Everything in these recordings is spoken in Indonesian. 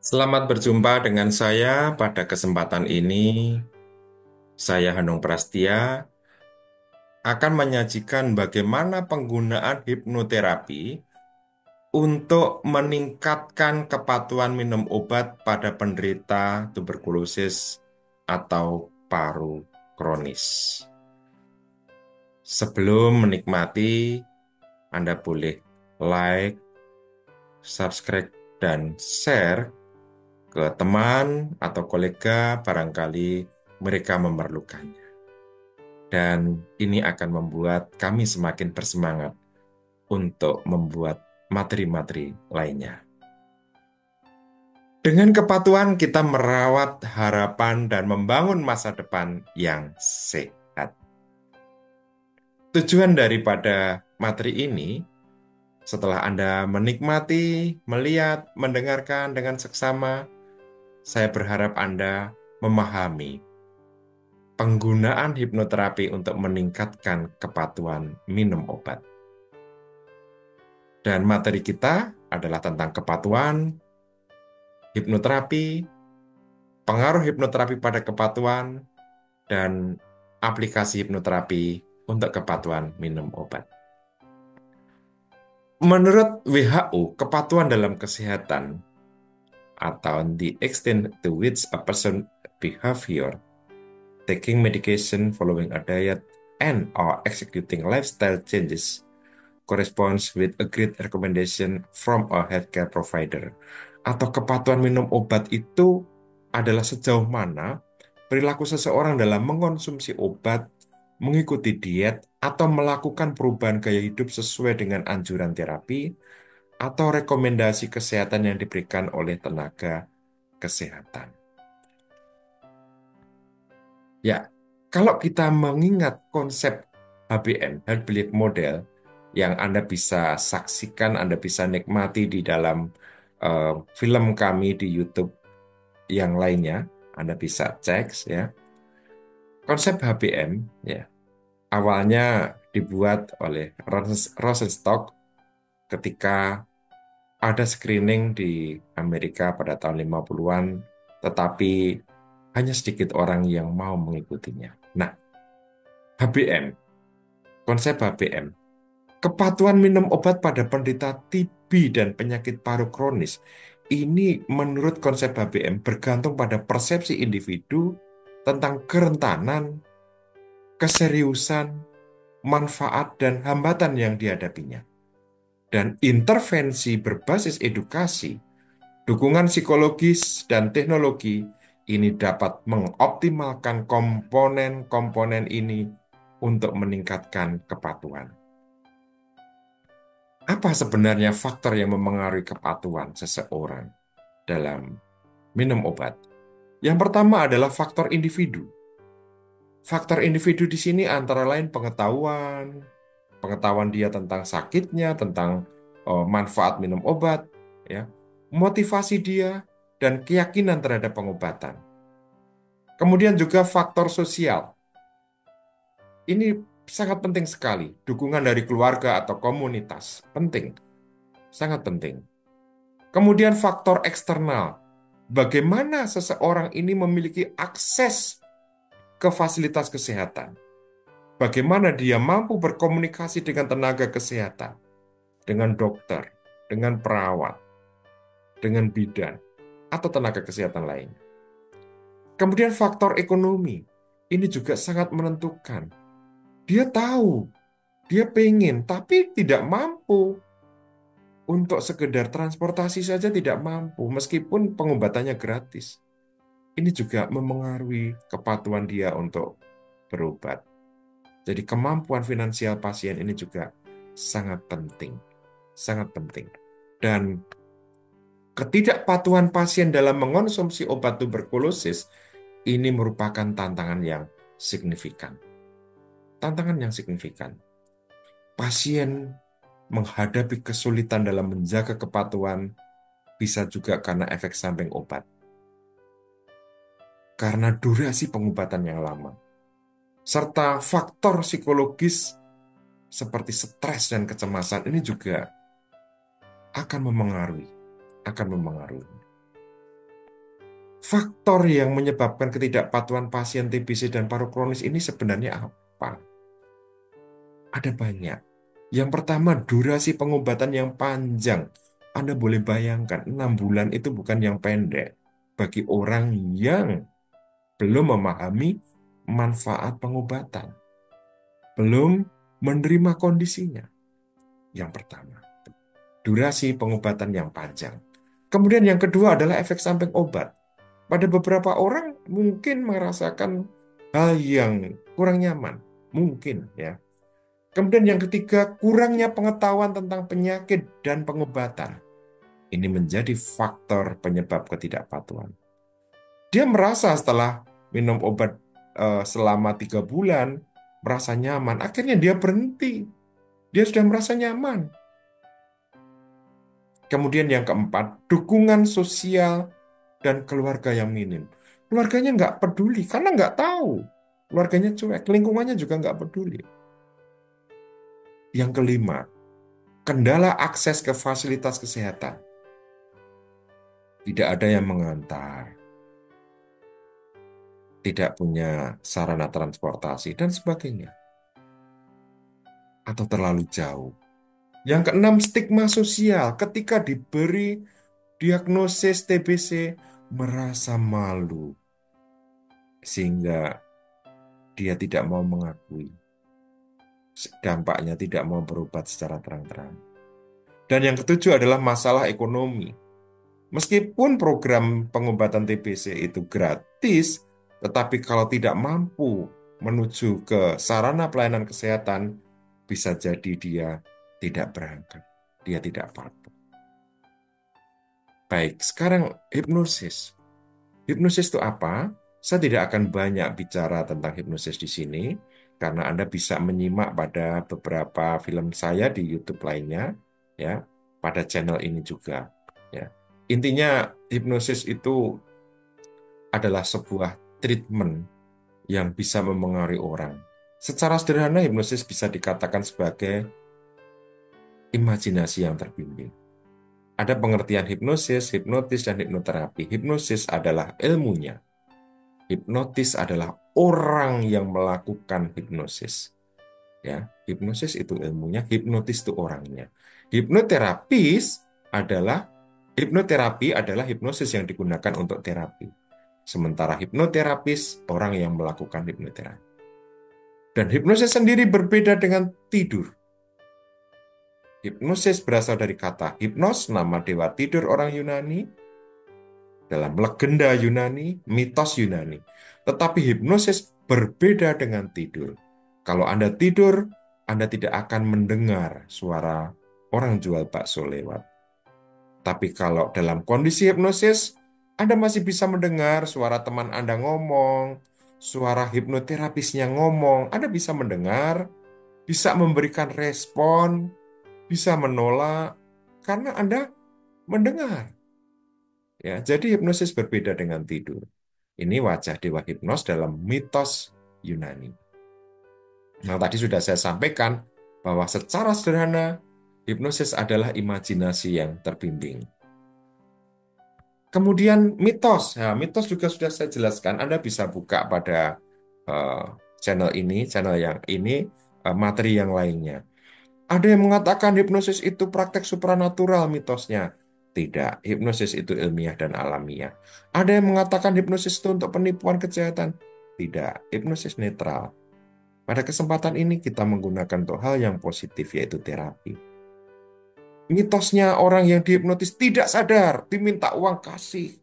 Selamat berjumpa dengan saya pada kesempatan ini. Saya Hanung Prastia akan menyajikan bagaimana penggunaan hipnoterapi untuk meningkatkan kepatuhan minum obat pada penderita tuberkulosis atau paru kronis. Sebelum menikmati, Anda boleh like, subscribe, dan share ke teman atau kolega barangkali mereka memerlukannya. Dan ini akan membuat kami semakin bersemangat untuk membuat materi-materi lainnya. Dengan kepatuhan kita merawat harapan dan membangun masa depan yang sehat. Tujuan daripada materi ini, setelah Anda menikmati, melihat, mendengarkan dengan seksama, saya berharap Anda memahami penggunaan hipnoterapi untuk meningkatkan kepatuhan minum obat. Dan materi kita adalah tentang kepatuhan, hipnoterapi, pengaruh hipnoterapi pada kepatuhan, dan aplikasi hipnoterapi untuk kepatuhan minum obat. Menurut WHO, kepatuhan dalam kesehatan atau the extent to which a person behavior taking medication, following a diet, and or executing lifestyle changes corresponds with a great recommendation from a healthcare provider. Atau kepatuhan minum obat itu adalah sejauh mana perilaku seseorang dalam mengonsumsi obat, mengikuti diet, atau melakukan perubahan gaya hidup sesuai dengan anjuran terapi atau rekomendasi kesehatan yang diberikan oleh tenaga kesehatan. Ya, kalau kita mengingat konsep HBM, Health Belief Model, yang Anda bisa saksikan, Anda bisa nikmati di dalam film kami di YouTube yang lainnya, Anda bisa cek ya. Konsep HBM ya, awalnya dibuat oleh Rosenstock ketika ada screening di Amerika pada tahun 50-an, tetapi hanya sedikit orang yang mau mengikutinya. Nah, HBM, konsep HBM, kepatuhan minum obat pada penderita TB dan penyakit paru kronis, ini menurut konsep HBM bergantung pada persepsi individu tentang kerentanan, keseriusan, manfaat, dan hambatan yang dihadapinya. Dan intervensi berbasis edukasi, dukungan psikologis, dan teknologi ini dapat mengoptimalkan komponen-komponen ini untuk meningkatkan kepatuhan. Apa sebenarnya faktor yang memengaruhi kepatuhan seseorang dalam minum obat? Yang pertama adalah faktor individu. Faktor individu di sini antara lain pengetahuan dia tentang sakitnya, tentang manfaat minum obat, ya, motivasi dia, dan keyakinan terhadap pengobatan. Kemudian juga faktor sosial. Ini sangat penting sekali. Dukungan dari keluarga atau komunitas penting, sangat penting. Kemudian faktor eksternal. Bagaimana seseorang ini memiliki akses ke fasilitas kesehatan? Bagaimana dia mampu berkomunikasi dengan tenaga kesehatan, dengan dokter, dengan perawat, dengan bidan, atau tenaga kesehatan lain. Kemudian faktor ekonomi. Ini juga sangat menentukan. Dia tahu, dia pengen, tapi tidak mampu. Untuk sekedar transportasi saja tidak mampu, meskipun pengobatannya gratis. Ini juga memengaruhi kepatuhan dia untuk berobat. Jadi kemampuan finansial pasien ini juga sangat penting. Sangat penting. Dan ketidakpatuhan pasien dalam mengonsumsi obat tuberkulosis ini merupakan tantangan yang signifikan. Tantangan yang signifikan. Pasien menghadapi kesulitan dalam menjaga kepatuhan bisa juga karena efek samping obat. Karena durasi pengobatan yang lama. Serta faktor psikologis seperti stres dan kecemasan ini juga akan memengaruhi. Faktor yang menyebabkan ketidakpatuhan pasien TBC dan paru kronis ini sebenarnya apa? Ada banyak. Yang pertama, durasi pengobatan yang panjang. Anda boleh bayangkan, 6 bulan itu bukan yang pendek. Bagi orang yang belum memahami manfaat pengobatan, belum menerima kondisinya. Yang pertama, durasi pengobatan yang panjang. Kemudian yang kedua adalah efek samping obat. Pada beberapa orang mungkin merasakan hal yang kurang nyaman. Mungkin ya. Kemudian yang ketiga, kurangnya pengetahuan tentang penyakit dan pengobatan. Ini menjadi faktor penyebab ketidakpatuhan. Dia merasa setelah minum obat selama 3 bulan, merasa nyaman. Akhirnya dia berhenti. Dia sudah merasa nyaman. Kemudian yang keempat, dukungan sosial dan keluarga yang minim. Keluarganya nggak peduli karena nggak tahu. Keluarganya cuek, lingkungannya juga nggak peduli. Yang kelima, kendala akses ke fasilitas kesehatan. Tidak ada yang mengantar, tidak punya sarana transportasi, dan sebagainya. Atau terlalu jauh. Yang keenam, stigma sosial. Ketika diberi diagnosis TBC, merasa malu, sehingga dia tidak mau mengakui. Dampaknya tidak mau berobat secara terang-terang. Dan yang ketujuh adalah masalah ekonomi. Meskipun program pengobatan TBC itu gratis, tetapi kalau tidak mampu menuju ke sarana pelayanan kesehatan, bisa jadi dia tidak berangkat, dia tidak patuh. Baik, sekarang hipnosis. Hipnosis itu apa? Saya tidak akan banyak bicara tentang hipnosis di sini, karena Anda bisa menyimak pada beberapa film saya di YouTube lainnya, ya, pada channel ini juga. Ya. Intinya, hipnosis itu adalah sebuah treatment yang bisa memengaruhi orang. Secara sederhana, hipnosis bisa dikatakan sebagai imajinasi yang terbimbing. Ada pengertian hipnosis, hipnotis, dan hipnoterapi. Hipnosis adalah ilmunya. Hipnotis adalah orang yang melakukan hipnosis. Ya, hipnosis itu ilmunya, hipnotis itu orangnya. Hipnoterapis adalah Hipnoterapi adalah hipnosis yang digunakan untuk terapi. Sementara hipnoterapis orang yang melakukan hipnoterapi. Dan hipnosis sendiri berbeda dengan tidur. Hipnosis berasal dari kata hipnos, nama dewa tidur orang Yunani, dalam legenda Yunani, mitos Yunani. Tetapi hipnosis berbeda dengan tidur. Kalau Anda tidur, Anda tidak akan mendengar suara orang jual bakso lewat. Tapi kalau dalam kondisi hipnosis, Anda masih bisa mendengar suara teman Anda ngomong, suara hipnoterapisnya ngomong. Anda bisa mendengar, bisa memberikan respon, bisa menolak, karena Anda mendengar. Ya, jadi hipnosis berbeda dengan tidur. Ini wajah dewa hipnos dalam mitos Yunani. Nah, tadi sudah saya sampaikan bahwa secara sederhana, hipnosis adalah imajinasi yang terbimbing. Kemudian mitos. Nah, mitos juga sudah saya jelaskan. Anda bisa buka pada eh, channel yang ini, materi yang lainnya. Ada yang mengatakan hipnosis itu praktek supranatural mitosnya. Tidak, hipnosis itu ilmiah dan alamiah. Ada yang mengatakan hipnosis itu untuk penipuan kejahatan. Tidak, hipnosis netral. Pada kesempatan ini kita menggunakan untuk hal yang positif, yaitu terapi. Mitosnya orang yang dihipnotis tidak sadar, diminta uang kasih,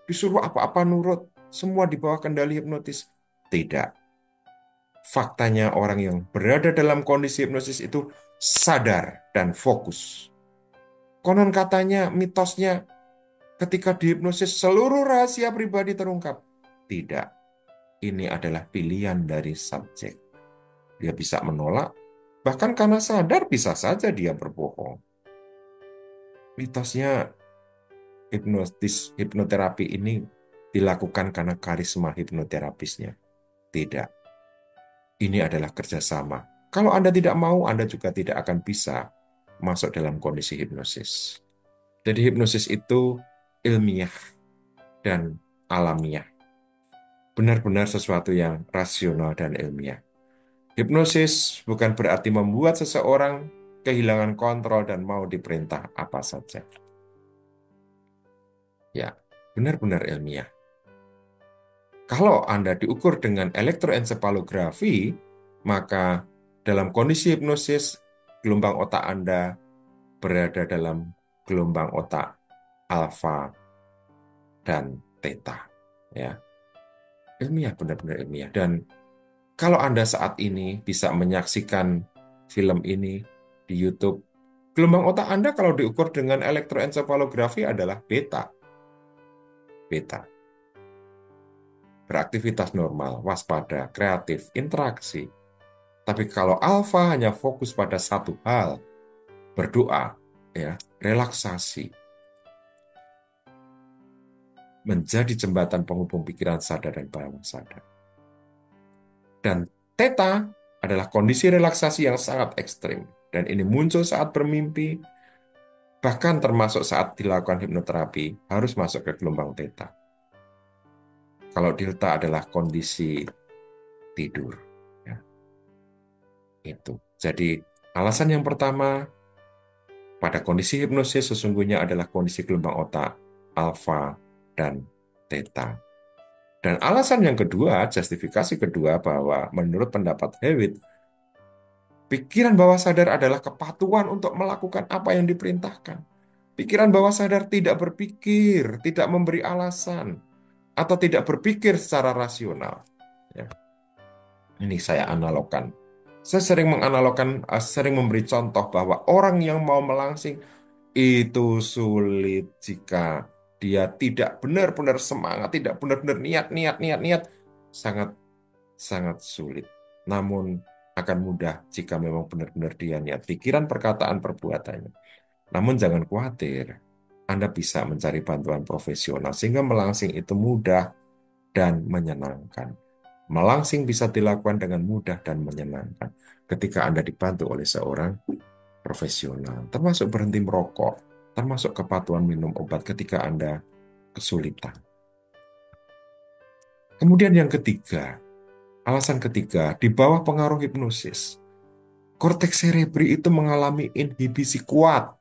disuruh apa-apa nurut, semua di bawah kendali hipnotis. Tidak. Faktanya orang yang berada dalam kondisi hipnosis itu sadar dan fokus. Konon katanya, mitosnya, ketika dihipnosis seluruh rahasia pribadi terungkap. Tidak. Ini adalah pilihan dari subjek. Dia bisa menolak, bahkan karena sadar bisa saja dia berbohong. Mitosnya hipnoterapi ini dilakukan karena karisma hipnoterapisnya. Tidak. Ini adalah kerjasama. Kalau Anda tidak mau, Anda juga tidak akan bisa masuk dalam kondisi hipnosis. Jadi hipnosis itu ilmiah dan alamiah. Benar-benar sesuatu yang rasional dan ilmiah. Hipnosis bukan berarti membuat seseorang kehilangan kontrol dan mau diperintah apa saja. Ya, benar-benar ilmiah. Kalau Anda diukur dengan elektroensefalografi, maka dalam kondisi hipnosis, gelombang otak Anda berada dalam gelombang otak alfa dan theta. Ya, ilmiah, benar-benar ilmiah. Dan kalau Anda saat ini bisa menyaksikan film ini di YouTube, gelombang otak Anda kalau diukur dengan elektroensefalografi adalah beta. Beta. Beraktivitas normal, waspada, kreatif, interaksi. Tapi kalau alfa hanya fokus pada satu hal, berdoa, ya, relaksasi, menjadi jembatan penghubung pikiran sadar dan bawah sadar. Dan theta adalah kondisi relaksasi yang sangat ekstrim. Dan ini muncul saat bermimpi, bahkan termasuk saat dilakukan hipnoterapi, harus masuk ke gelombang theta. Kalau delta adalah kondisi tidur. Ya, itu. Jadi, alasan yang pertama, pada kondisi hipnosis sesungguhnya adalah kondisi gelombang otak alfa dan theta. Dan alasan yang kedua, justifikasi kedua bahwa menurut pendapat Hewitt, pikiran bawah sadar adalah kepatuhan untuk melakukan apa yang diperintahkan. Pikiran bawah sadar tidak berpikir, tidak memberi alasan, atau tidak berpikir secara rasional. Ya, ini saya analogkan. Saya sering menganalogkan, sering memberi contoh bahwa orang yang mau melangsing itu sulit jika dia tidak benar-benar semangat, tidak benar-benar niat, sangat sangat sulit. Namun akan mudah jika memang benar-benar dia niat pikiran, perkataan, perbuatannya. Namun jangan khawatir, Anda bisa mencari bantuan profesional sehingga melangsing itu mudah dan menyenangkan. Melangsing bisa dilakukan dengan mudah dan menyenangkan ketika Anda dibantu oleh seorang profesional, termasuk berhenti merokok, termasuk kepatuhan minum obat ketika Anda kesulitan. Kemudian yang ketiga, alasan ketiga, di bawah pengaruh hipnosis, korteks cerebri itu mengalami inhibisi kuat,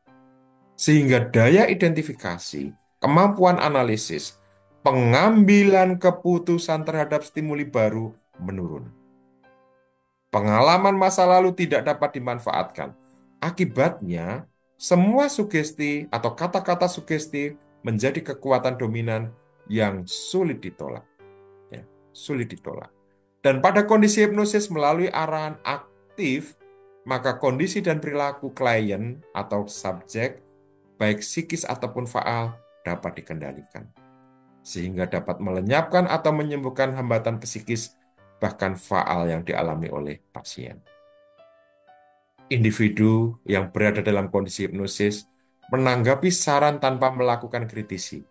sehingga daya identifikasi, kemampuan analisis, pengambilan keputusan terhadap stimuli baru menurun. Pengalaman masa lalu tidak dapat dimanfaatkan. Akibatnya, semua sugesti atau kata-kata sugesti menjadi kekuatan dominan yang sulit ditolak. Ya, sulit ditolak. Dan pada kondisi hipnosis melalui arahan aktif, maka kondisi dan perilaku klien atau subjek, baik psikis ataupun faal, dapat dikendalikan. Sehingga dapat melenyapkan atau menyembuhkan hambatan psikis, bahkan faal yang dialami oleh pasien. Individu yang berada dalam kondisi hipnosis menanggapi saran tanpa melakukan kritisi.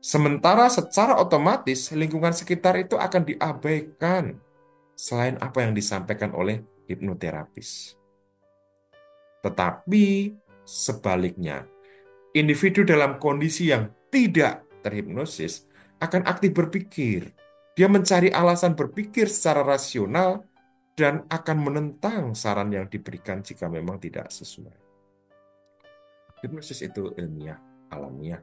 Sementara secara otomatis lingkungan sekitar itu akan diabaikan selain apa yang disampaikan oleh hipnoterapis. Tetapi sebaliknya, individu dalam kondisi yang tidak terhipnosis akan aktif berpikir. Dia mencari alasan berpikir secara rasional dan akan menentang saran yang diberikan jika memang tidak sesuai. Hipnosis itu ilmiah, alamiah.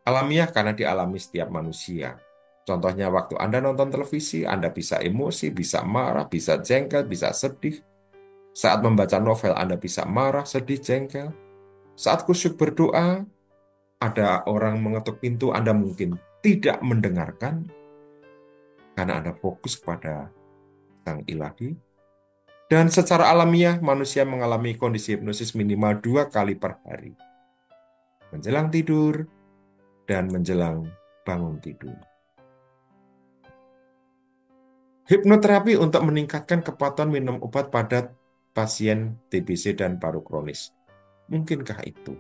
Alamiah karena dialami setiap manusia. Contohnya waktu Anda nonton televisi, Anda bisa emosi, bisa marah, bisa jengkel, bisa sedih. Saat membaca novel, Anda bisa marah, sedih, jengkel. Saat kusyuk berdoa, ada orang mengetuk pintu, Anda mungkin tidak mendengarkan karena Anda fokus pada Sang Ilahi. Dan secara alamiah, manusia mengalami kondisi hipnosis minimal 2 kali per hari. Menjelang tidur dan menjelang bangun tidur. Hipnoterapi untuk meningkatkan kepatuhan minum obat pada pasien TBC dan paru kronis. Mungkinkah itu?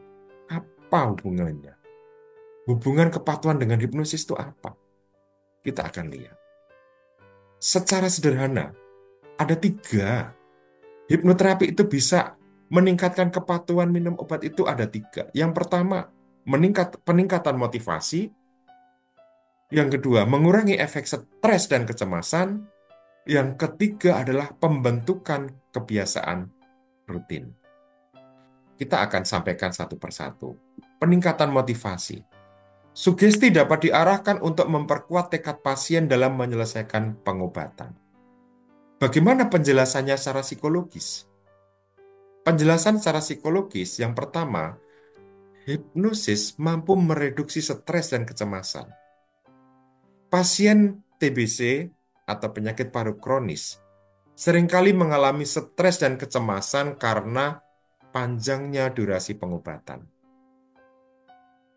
Apa hubungannya? Hubungan kepatuhan dengan hipnosis itu apa? Kita akan lihat. Secara sederhana, ada 3. Hipnoterapi itu bisa meningkatkan kepatuhan minum obat itu ada 3. Yang pertama, peningkatan motivasi. Yang kedua, mengurangi efek stres dan kecemasan. Yang ketiga adalah pembentukan kebiasaan rutin. Kita akan sampaikan satu persatu. Peningkatan motivasi. Sugesti dapat diarahkan untuk memperkuat tekad pasien dalam menyelesaikan pengobatan. Bagaimana penjelasannya secara psikologis? Penjelasan secara psikologis yang pertama, hipnosis mampu mereduksi stres dan kecemasan. Pasien TBC atau penyakit paru kronis seringkali mengalami stres dan kecemasan karena panjangnya durasi pengobatan,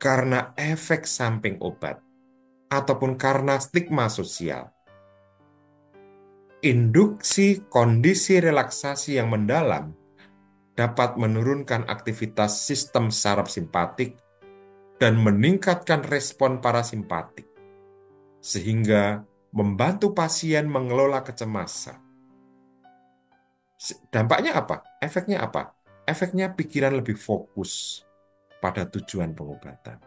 karena efek samping obat, ataupun karena stigma sosial. Induksi kondisi relaksasi yang mendalam dapat menurunkan aktivitas sistem saraf simpatik dan meningkatkan respon parasimpatik, sehingga membantu pasien mengelola kecemasan. Dampaknya apa? Efeknya apa? Efeknya pikiran lebih fokus pada tujuan pengobatan.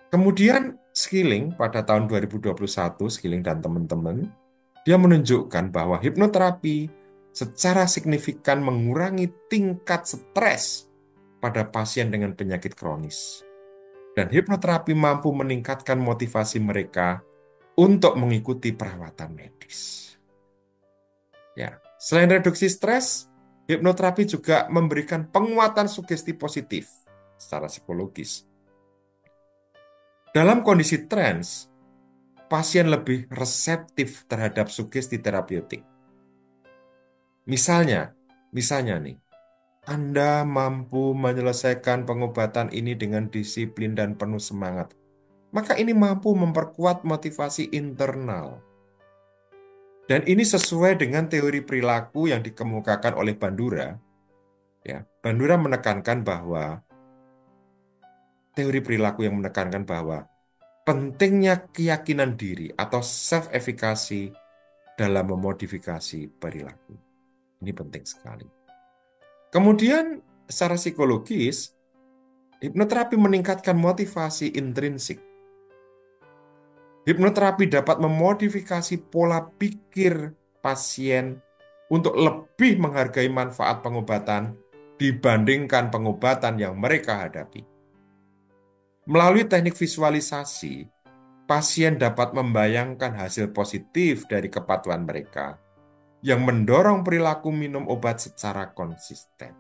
Kemudian Skilling pada tahun 2021, Skilling dan teman-teman, dia menunjukkan bahwa hipnoterapi secara signifikan mengurangi tingkat stres pada pasien dengan penyakit kronis. Dan hipnoterapi mampu meningkatkan motivasi mereka untuk mengikuti perawatan medis. Ya, selain reduksi stres, hipnoterapi juga memberikan penguatan sugesti positif secara psikologis. Dalam kondisi trans, pasien lebih reseptif terhadap sugesti terapeutik. Misalnya nih, Anda mampu menyelesaikan pengobatan ini dengan disiplin dan penuh semangat. Maka ini mampu memperkuat motivasi internal. Dan ini sesuai dengan teori perilaku yang dikemukakan oleh Bandura. Ya, Bandura menekankan bahwa teori perilaku yang menekankan bahwa pentingnya keyakinan diri atau self-efficacy dalam memodifikasi perilaku. Ini penting sekali. Kemudian, secara psikologis, hipnoterapi meningkatkan motivasi intrinsik. Hipnoterapi dapat memodifikasi pola pikir pasien untuk lebih menghargai manfaat pengobatan dibandingkan pengobatan yang mereka hadapi. Melalui teknik visualisasi, pasien dapat membayangkan hasil positif dari kepatuhan mereka yang mendorong perilaku minum obat secara konsisten.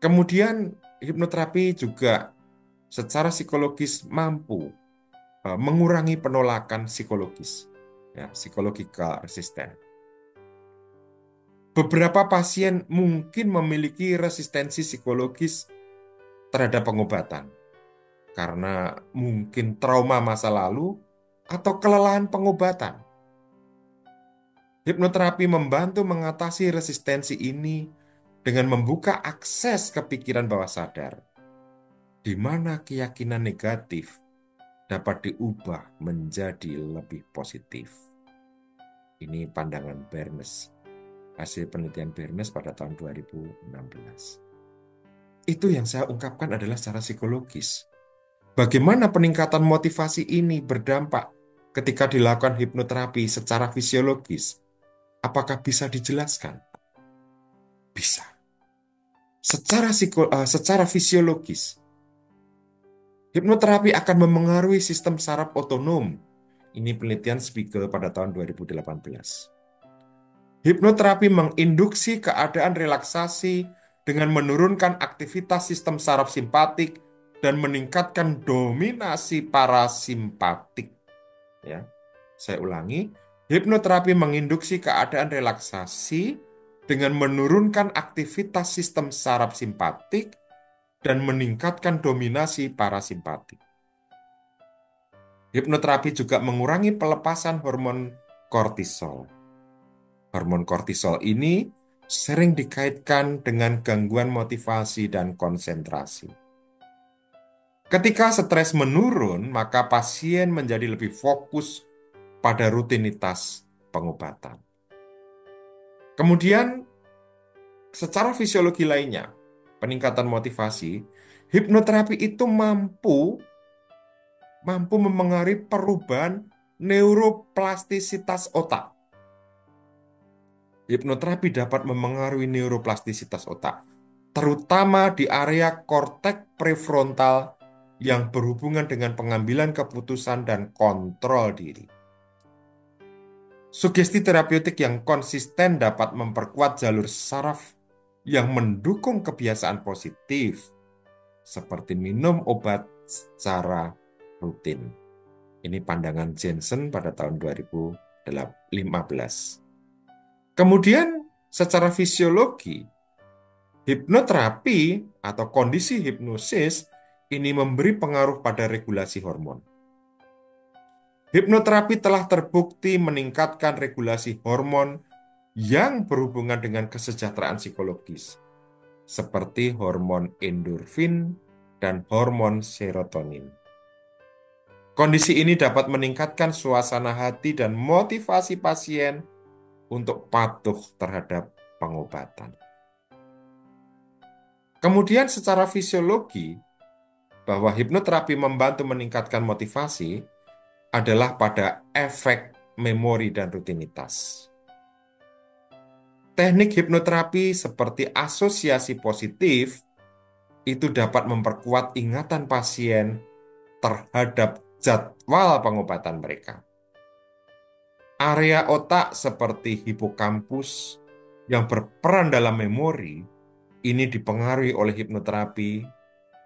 Kemudian, hipnoterapi juga secara psikologis mampu mengurangi penolakan psikologis, ya, psychological resistance. Beberapa pasien mungkin memiliki resistensi psikologis terhadap pengobatan karena mungkin trauma masa lalu atau kelelahan pengobatan. Hipnoterapi membantu mengatasi resistensi ini dengan membuka akses ke pikiran bawah sadar, di mana keyakinan negatif dapat diubah menjadi lebih positif. Ini pandangan Bernes, hasil penelitian Bernes pada tahun 2016. Itu yang saya ungkapkan adalah secara psikologis. Bagaimana peningkatan motivasi ini berdampak ketika dilakukan hipnoterapi secara fisiologis? Apakah bisa dijelaskan? Bisa. Secara fisiologis, hipnoterapi akan memengaruhi sistem saraf otonom. Ini penelitian Spiegel pada tahun 2018. Hipnoterapi menginduksi keadaan relaksasi dengan menurunkan aktivitas sistem saraf simpatik dan meningkatkan dominasi parasimpatik. Ya, saya ulangi, hipnoterapi menginduksi keadaan relaksasi dengan menurunkan aktivitas sistem saraf simpatik dan meningkatkan dominasi parasimpatik. Hipnoterapi juga mengurangi pelepasan hormon kortisol. Hormon kortisol ini sering dikaitkan dengan gangguan motivasi dan konsentrasi. Ketika stres menurun, maka pasien menjadi lebih fokus pada rutinitas pengobatan. Kemudian, secara fisiologi lainnya, peningkatan motivasi, hipnoterapi itu mampu mampu memengaruhi perubahan neuroplastisitas otak. Hipnoterapi dapat memengaruhi neuroplastisitas otak, terutama di area korteks prefrontal yang berhubungan dengan pengambilan keputusan dan kontrol diri. Sugesti terapeutik yang konsisten dapat memperkuat jalur saraf yang mendukung kebiasaan positif, seperti minum obat secara rutin. Ini pandangan Jensen pada tahun 2015. Kemudian, secara fisiologi, hipnoterapi atau kondisi hipnosis ini memberi pengaruh pada regulasi hormon. Hipnoterapi telah terbukti meningkatkan regulasi hormon yang berhubungan dengan kesejahteraan psikologis, seperti hormon endorfin dan hormon serotonin. Kondisi ini dapat meningkatkan suasana hati dan motivasi pasien untuk patuh terhadap pengobatan. Kemudian secara fisiologi, bahwa hipnoterapi membantu meningkatkan motivasi adalah pada efek memori dan rutinitas. Teknik hipnoterapi seperti asosiasi positif itu dapat memperkuat ingatan pasien terhadap jadwal pengobatan mereka. Area otak seperti hipokampus yang berperan dalam memori ini dipengaruhi oleh hipnoterapi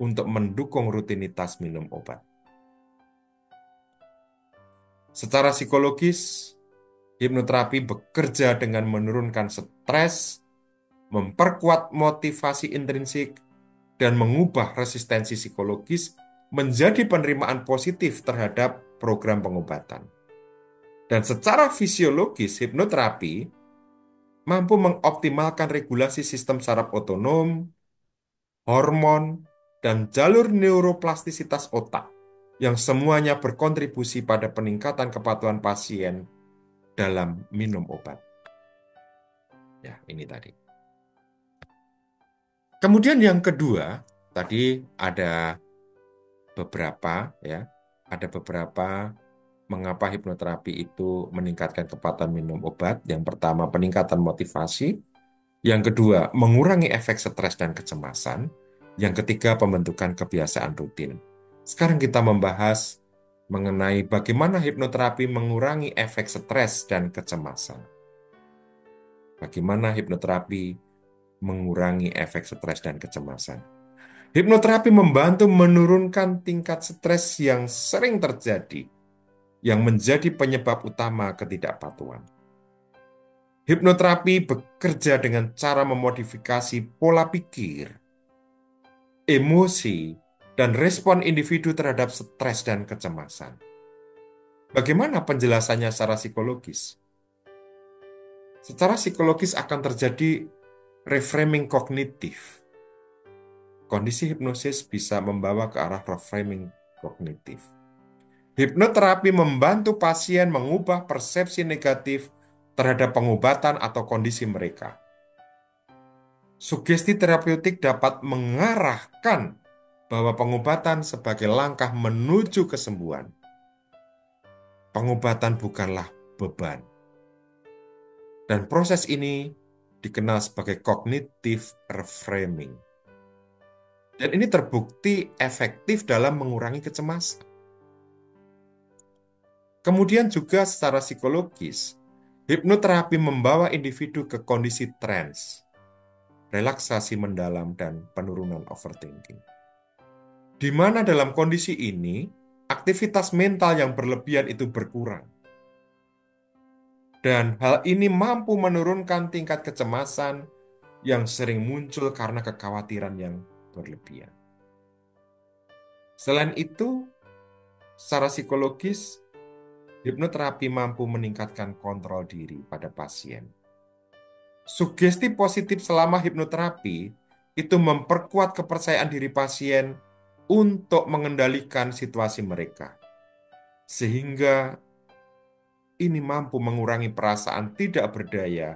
untuk mendukung rutinitas minum obat. Secara psikologis, hipnoterapi bekerja dengan menurunkan stres, memperkuat motivasi intrinsik, dan mengubah resistensi psikologis menjadi penerimaan positif terhadap program pengobatan. Dan secara fisiologis, hipnoterapi mampu mengoptimalkan regulasi sistem saraf otonom, hormon, dan jalur neuroplastisitas otak yang semuanya berkontribusi pada peningkatan kepatuhan pasien dalam minum obat. Ya, ini tadi. Kemudian yang kedua, tadi ada beberapa mengapa hipnoterapi itu meningkatkan kepatuhan minum obat. Yang pertama, peningkatan motivasi. Yang kedua, mengurangi efek stres dan kecemasan. Yang ketiga, pembentukan kebiasaan rutin. Sekarang kita membahas mengenai bagaimana hipnoterapi mengurangi efek stres dan kecemasan. Bagaimana hipnoterapi mengurangi efek stres dan kecemasan. Hipnoterapi membantu menurunkan tingkat stres yang sering terjadi, yang menjadi penyebab utama ketidakpatuhan. Hipnoterapi bekerja dengan cara memodifikasi pola pikir, emosi, dan respon individu terhadap stres dan kecemasan. Bagaimana penjelasannya secara psikologis? Secara psikologis akan terjadi reframing kognitif. Kondisi hipnosis bisa membawa ke arah reframing kognitif. Hipnoterapi membantu pasien mengubah persepsi negatif terhadap pengobatan atau kondisi mereka. Sugesti terapeutik dapat mengarahkan bahwa pengobatan sebagai langkah menuju kesembuhan. Pengobatan bukanlah beban. Dan proses ini dikenal sebagai cognitive reframing. Dan ini terbukti efektif dalam mengurangi kecemasan. Kemudian juga secara psikologis, hipnoterapi membawa individu ke kondisi trance, relaksasi mendalam, dan penurunan overthinking. Di mana dalam kondisi ini, aktivitas mental yang berlebihan itu berkurang. Dan hal ini mampu menurunkan tingkat kecemasan yang sering muncul karena kekhawatiran yang berlebihan. Selain itu, secara psikologis, hipnoterapi mampu meningkatkan kontrol diri pada pasien. Sugesti positif selama hipnoterapi itu memperkuat kepercayaan diri pasien untuk mengendalikan situasi mereka, sehingga ini mampu mengurangi perasaan tidak berdaya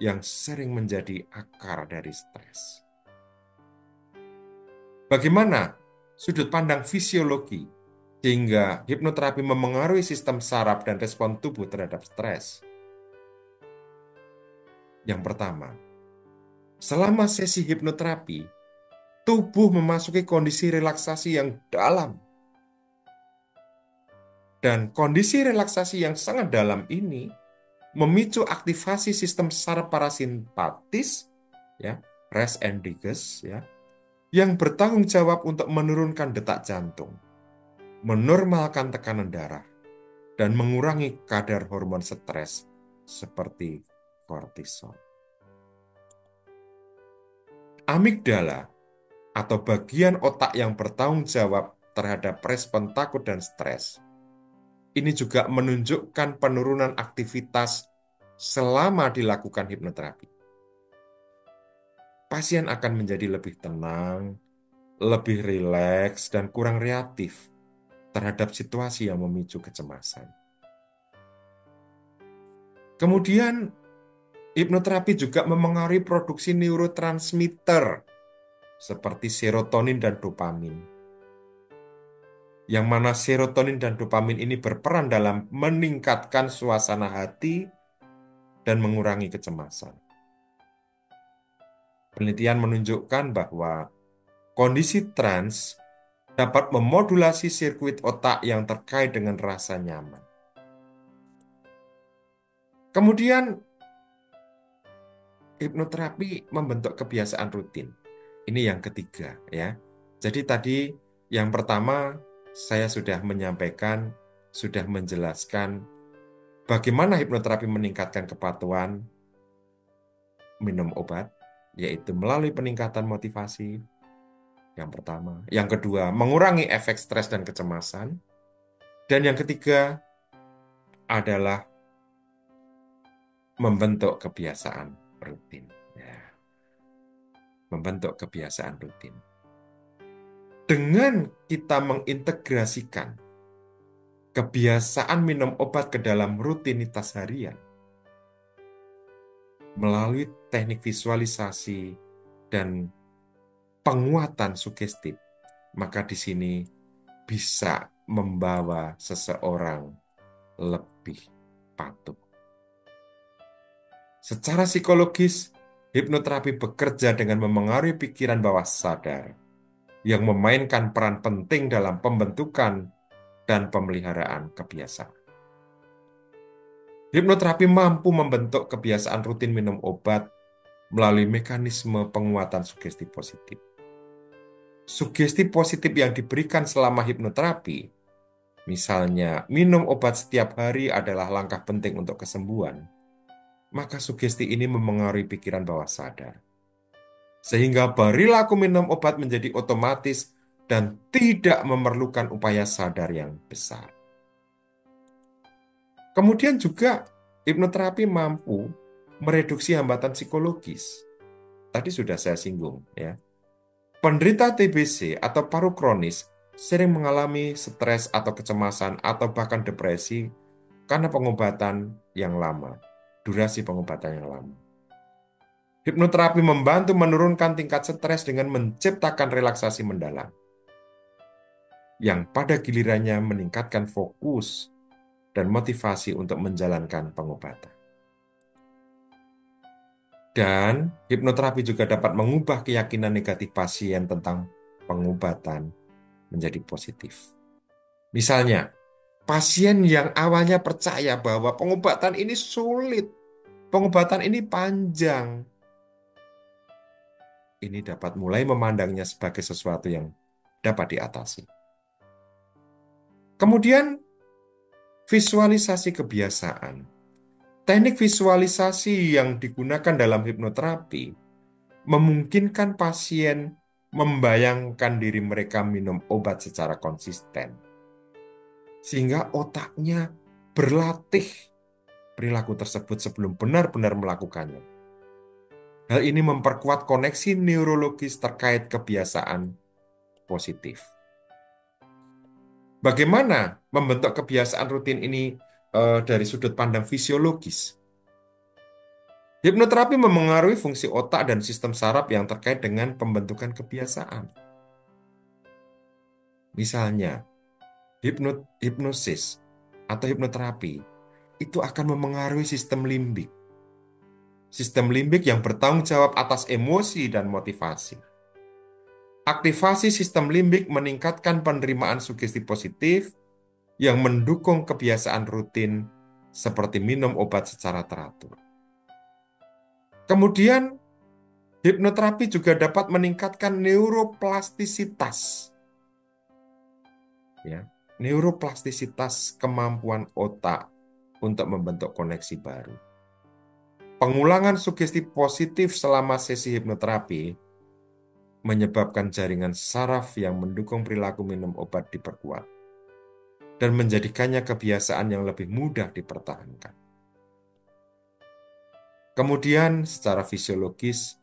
yang sering menjadi akar dari stres. Bagaimana sudut pandang fisiologi sehingga hipnoterapi memengaruhi sistem saraf dan respon tubuh terhadap stres? Yang pertama, selama sesi hipnoterapi, tubuh memasuki kondisi relaksasi yang dalam. Dan kondisi relaksasi yang sangat dalam ini memicu aktivasi sistem saraf parasimpatis, ya, rest and digest, ya, yang bertanggung jawab untuk menurunkan detak jantung, menormalkan tekanan darah, dan mengurangi kadar hormon stres seperti kortisol. Amigdala atau bagian otak yang bertanggung jawab terhadap respon takut dan stres ini juga menunjukkan penurunan aktivitas selama dilakukan hipnoterapi. Pasien akan menjadi lebih tenang, lebih rileks, dan kurang reaktif terhadap situasi yang memicu kecemasan. Kemudian, hipnoterapi juga memengaruhi produksi neurotransmitter seperti serotonin dan dopamin. Yang mana serotonin dan dopamin ini berperan dalam meningkatkan suasana hati dan mengurangi kecemasan. Penelitian menunjukkan bahwa kondisi trans dapat memodulasi sirkuit otak yang terkait dengan rasa nyaman. Kemudian, hipnoterapi membentuk kebiasaan rutin. Ini yang ketiga, ya. Jadi tadi yang pertama saya sudah menyampaikan, sudah menjelaskan bagaimana hipnoterapi meningkatkan kepatuhan minum obat, yaitu melalui peningkatan motivasi. Yang pertama, yang kedua, mengurangi efek stres dan kecemasan, dan yang ketiga adalah membentuk kebiasaan rutin. Ya, membentuk kebiasaan rutin. Dengan kita mengintegrasikan kebiasaan minum obat ke dalam rutinitas harian melalui teknik visualisasi dan penguatan sugestif, maka di sini bisa membawa seseorang lebih patuh. Secara psikologis, hipnoterapi bekerja dengan memengaruhi pikiran bawah sadar yang memainkan peran penting dalam pembentukan dan pemeliharaan kebiasaan. Hipnoterapi mampu membentuk kebiasaan rutin minum obat melalui mekanisme penguatan sugesti positif. Sugesti positif yang diberikan selama hipnoterapi, misalnya minum obat setiap hari adalah langkah penting untuk kesembuhan, maka sugesti ini memengaruhi pikiran bawah sadar. Sehingga perilaku minum obat menjadi otomatis dan tidak memerlukan upaya sadar yang besar. Kemudian juga hipnoterapi mampu mereduksi hambatan psikologis. Tadi sudah saya singgung, ya. Penderita TBC atau paru kronis sering mengalami stres atau kecemasan atau bahkan depresi karena pengobatan yang lama, durasi pengobatan yang lama. Hipnoterapi membantu menurunkan tingkat stres dengan menciptakan relaksasi mendalam, yang pada gilirannya meningkatkan fokus dan motivasi untuk menjalankan pengobatan. Dan hipnoterapi juga dapat mengubah keyakinan negatif pasien tentang pengobatan menjadi positif. Misalnya, pasien yang awalnya percaya bahwa pengobatan ini sulit, pengobatan ini panjang, ini dapat mulai memandangnya sebagai sesuatu yang dapat diatasi. Kemudian, visualisasi kebiasaan. Teknik visualisasi yang digunakan dalam hipnoterapi memungkinkan pasien membayangkan diri mereka minum obat secara konsisten, sehingga otaknya berlatih perilaku tersebut sebelum benar-benar melakukannya. Hal ini memperkuat koneksi neurologis terkait kebiasaan positif. Bagaimana membentuk kebiasaan rutin ini dari sudut pandang fisiologis? Hipnoterapi memengaruhi fungsi otak dan sistem saraf yang terkait dengan pembentukan kebiasaan. Misalnya, hipnosis atau hipnoterapi itu akan memengaruhi sistem limbik. Sistem limbik yang bertanggung jawab atas emosi dan motivasi. Aktivasi sistem limbik meningkatkan penerimaan sugesti positif yang mendukung kebiasaan rutin seperti minum obat secara teratur. Kemudian, hipnoterapi juga dapat meningkatkan neuroplastisitas, ya. Neuroplastisitas kemampuan otak untuk membentuk koneksi baru. Pengulangan sugesti positif selama sesi hipnoterapi menyebabkan jaringan saraf yang mendukung perilaku minum obat diperkuat dan menjadikannya kebiasaan yang lebih mudah dipertahankan. Kemudian, secara fisiologis,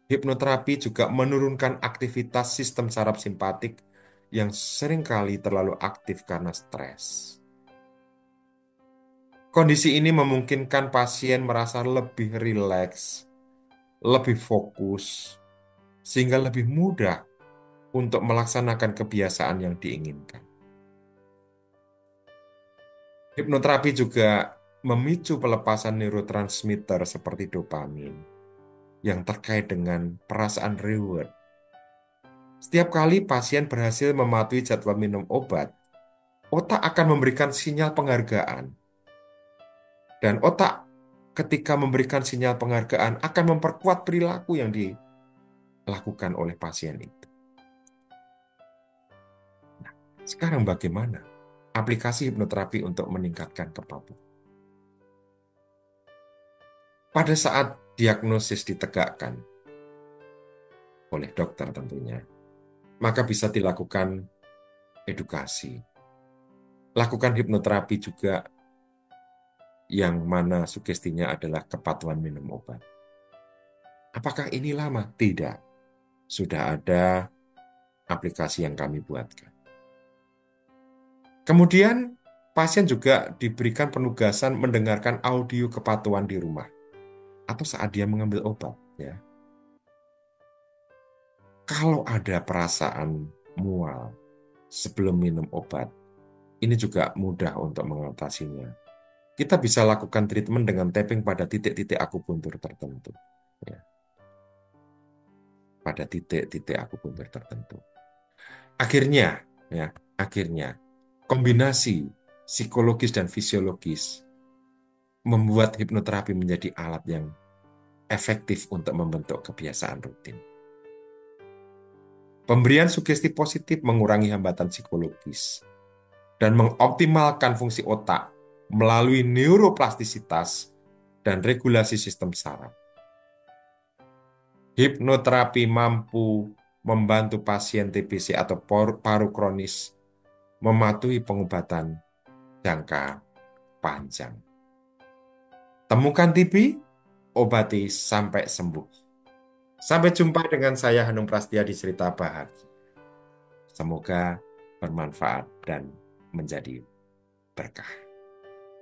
hipnoterapi juga menurunkan aktivitas sistem saraf simpatik yang seringkali terlalu aktif karena stres. Kondisi ini memungkinkan pasien merasa lebih rileks, lebih fokus, sehingga lebih mudah untuk melaksanakan kebiasaan yang diinginkan. Hipnoterapi juga memicu pelepasan neurotransmitter seperti dopamin yang terkait dengan perasaan reward. Setiap kali pasien berhasil mematuhi jadwal minum obat, otak akan memberikan sinyal penghargaan. Dan otak ketika memberikan sinyal penghargaan akan memperkuat perilaku yang dilakukan oleh pasien itu. Nah, sekarang bagaimana aplikasi hipnoterapi untuk meningkatkan kepatuhan? Pada saat diagnosis ditegakkan oleh dokter tentunya, maka bisa dilakukan edukasi. Lakukan hipnoterapi juga yang mana sugestinya adalah kepatuhan minum obat. Apakah ini lama? Tidak. Sudah ada aplikasi yang kami buatkan. Kemudian, pasien juga diberikan penugasan mendengarkan audio kepatuhan di rumah atau saat dia mengambil obat. Ya. Kalau ada perasaan mual sebelum minum obat, ini juga mudah untuk mengatasinya. Kita bisa lakukan treatment dengan tapping pada titik-titik akupuntur tertentu. Ya, pada titik-titik akupuntur tertentu. Akhirnya, akhirnya, kombinasi psikologis dan fisiologis membuat hipnoterapi menjadi alat yang efektif untuk membentuk kebiasaan rutin. Pemberian sugesti positif mengurangi hambatan psikologis dan mengoptimalkan fungsi otak melalui neuroplastisitas dan regulasi sistem saraf. Hipnoterapi mampu membantu pasien TBC atau paru kronis mematuhi pengobatan jangka panjang. Temukan TB, obati sampai sembuh. Sampai jumpa dengan saya Hanung Prastia di Cerita Bahagia. Semoga bermanfaat dan menjadi berkah.